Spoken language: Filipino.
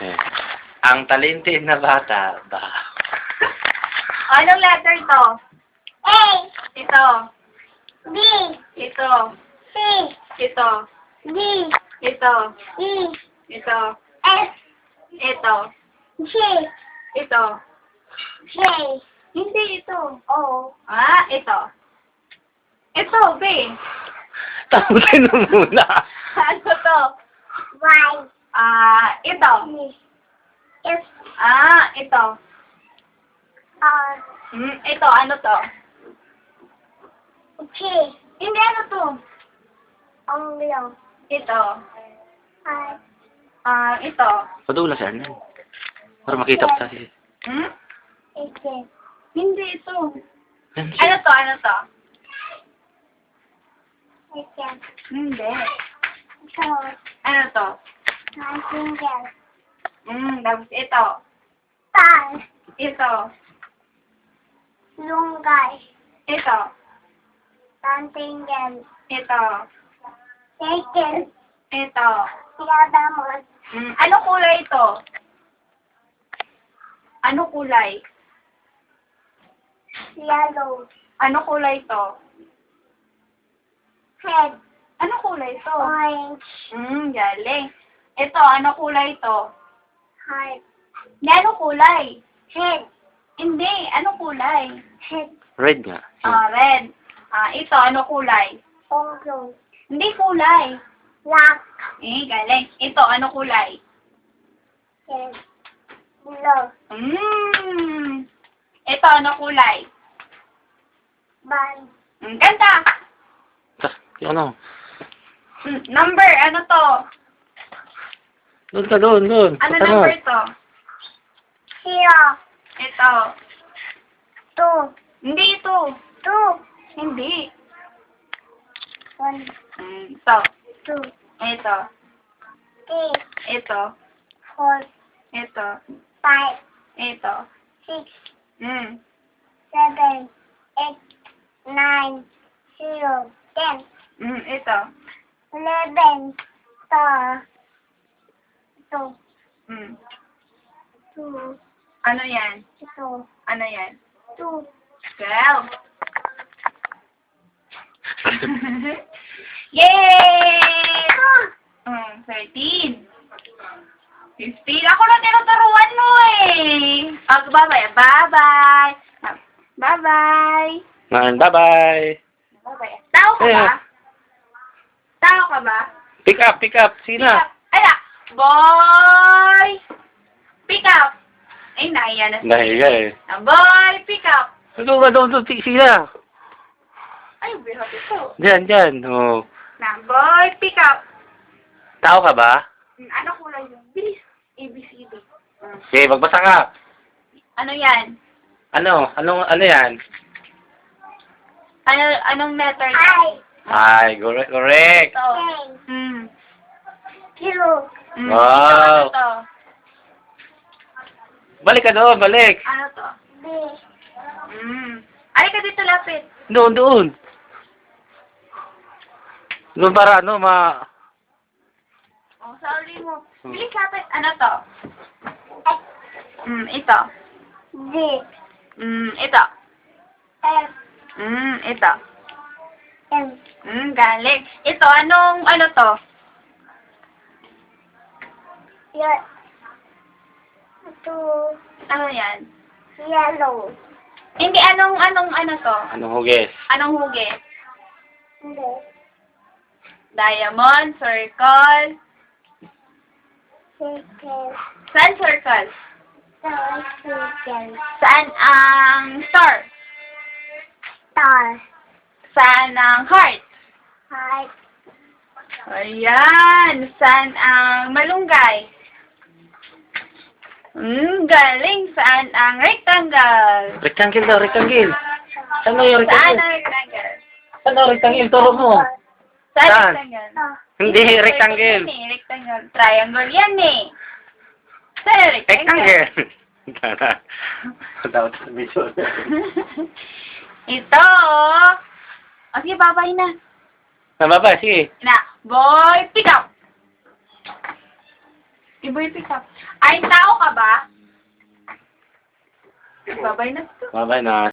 Eh. Ang talented na bata ba? Anong letter to? A, Ito. B, Ito. C, Ito. D, Ito. E, Ito. F, Ito. G, Ito. J, Hindi ito. O, Ito. Ito, B. Tapusin mo muna. Ano to? Y, Ito. F, Ito. R, Ito, ano to? T, Hindi, ano to? Onglo, Ito. I, Ito. Padula sir. Para makita pa tayo. H, Hindi ito. Yan, Ano to? Ano to? H, Hindi. so, Ano to? Nightingale, Tapos ito. Star, Ito. Lungay, Ito. Nightingale, Ito. Taken, Ito. Yadamon, Ano kulay ito? Ano kulay? Yellow, Ano kulay ito? Red, Ano kulay ito? Orange, Galing. Ito, ano kulay ito? Heart, Hindi, ano kulay? Red, Hindi, ano kulay? Red, red nga. Red. Ito, ano kulay? Onglo, Hindi kulay. Black, Galing. Ito, ano kulay? Red, Blue, Ito, ano kulay? Ban, Ganda. Ano? Number, ano to? Doon ka, doon. Ano Patanong. number to? 0, Ito. 2, Hindi ito. 2, Hindi. 1, Ito. 2, Ito. 3, Ito. 4, Ito. 5, Ito. 6, 7, 8, 9, 0, 10, Ito. 11, star, 2, Mm. 2, Ano yan? 2, Ano yan? 2, 12. Yay! 13. 15. Ako na tinuturuan mo eh. Bye-bye. Bye-bye. Bye-bye. Bye-bye. Bye-bye. Tao ka ba? Tao ka ba? Pick up. Sina? Ala! Boy! Pick up! Ay, naiya na. Nahiga eh. Boy! Pick up! Ano ba doon? Sina? Ay, bihot ito. Diyan. Oh. Boy! Pick up! Tao ka ba? Ano kulay yun? Bilis. ABCD. Okay, magbasa ka. Ano yan? Ano yan? Anong letter? I, Ay, correct. Ito. A, Q, Wow. Ito, ano to? Balik ka doon, balik. Ano to? B, Ay, ka dito lapit. Doon. Doon para Oh, sorry mo. Bilis lapit. Ano to? Ito. D, Ito. F, Ito. M, Galing. Ito, ano to? Y, 2, Ano yan? yellow, Hindi, ano to? Anong hugis? Anong hugis? hindi, Diamond, circle. circle, Saan circle? circle, Saan ang star? star, Saan ang heart? heart, Ayan. Saan ang malunggay? Galing. Saan ang rectangle? Rectangle daw, rectangle. Saan daw yung Saan rectangle? ang rectangle? Saan daw rectangle? Turo mo. Saan Saan? rectangle? Hindi, rectangle. Yan eh, rectangle. Triangle yan eh. Saan ang rectangle? Rectangle. Dapat sa video. Ito. O sige, babay na. Mababa, sige. Na, boy, pick up. Iba yung pick up. Ay, tao ka ba? Babay na to. Bye-bye na.